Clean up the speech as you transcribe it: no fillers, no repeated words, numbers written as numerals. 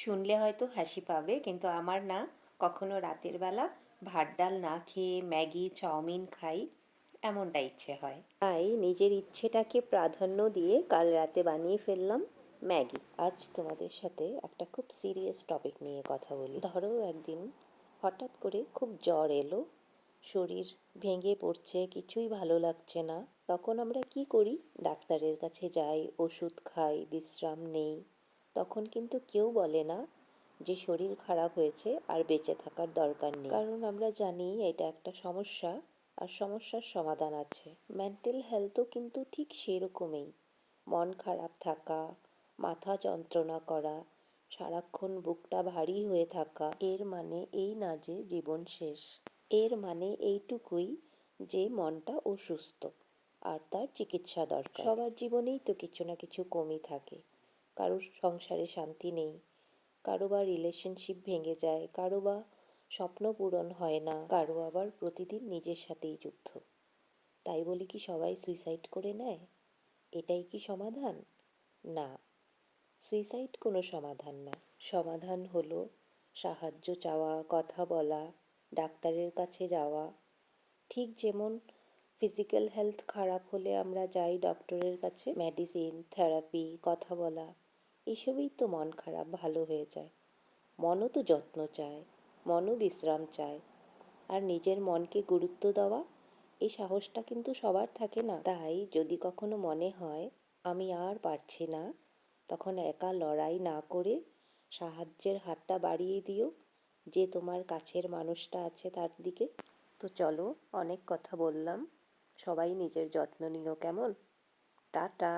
শুনলে হয়তো হাসি পাবে, কিন্তু আমার না কখনো রাতের বেলা ভাত ডাল না খেয়ে ম্যাগি চাউমিন খাই এমনটা ইচ্ছে হয়। তাই নিজের ইচ্ছেটাকে প্রাধান্য দিয়ে কাল রাতে বানিয়ে ফেললাম ম্যাগি। আজ তোমাদের সাথে একটা খুব সিরিয়াস টপিক নিয়ে কথা বলি। ধরো একদিন হঠাৎ করে খুব জ্বর এলো, শরীর ভেঙে পড়ছে, কিছুই ভালো লাগছে না। তখন আমরা কি করি? ডাক্তারের কাছে যাই, ওষুধ খাই, বিশ্রাম নেই। তখন কিন্তু কেউ বলে না যে শরীর খারাপ হয়েছে আর বেঁচে থাকার দরকার নেই, কারণ আমরা জানি এটা একটা সমস্যা আর সমস্যার সমাধান আছে। মেন্টাল হেলথও কিন্তু ঠিক সেরকমই। মন খারাপ থাকা, মাথা যন্ত্রণা করা, সারাক্ষণ বুকটা ভারী হয়ে থাকা, এর মানে এই না যে জীবন শেষ। এর মানে এইটুকুই যে মনটা অসুস্থ আর তার চিকিৎসা দরকার। সবার জীবনেই তো কিছু না কিছু কমই থাকে। কারোর সংসারে শান্তি নেই, কারো বা রিলেশনশিপ ভেঙে যায়, কারো বা স্বপ্ন পূরণ হয় না, কারো আবার প্রতিদিন নিজের সাথেই যুদ্ধ। তাই বলি কি সবাই সুইসাইড করে নেয়? এটাই কি সমাধান? না, সুইসাইড কোনো সমাধান না। সমাধান হলো সাহায্য চাওয়া, কথা বলা, ডাক্তারের কাছে যাওয়া। ঠিক যেমন ফিজিক্যাল হেলথ খারাপ হলে আমরা যাই ডক্টরের কাছে, মেডিসিন, থেরাপি, কথা বলা, এসবই তো মন খারাপ ভালো হয়ে যায়। মনও তো যত্ন চায়, মনও বিশ্রাম চায়। আর নিজের মনকে গুরুত্ব দেওয়া, এই সাহসটা কিন্তু সবার থাকে না। তাই যদি কখনো মনে হয় আমি আর পারছি না, তখন একা লড়াই না করে সাহায্যের হাতটা বাড়িয়ে দিও যে তোমার কাছের মানুষটা আছে তার দিকে। তো চলো, অনেক কথা বললাম। সবাই নিজের যত্ন নিও, কেমন? টাটা।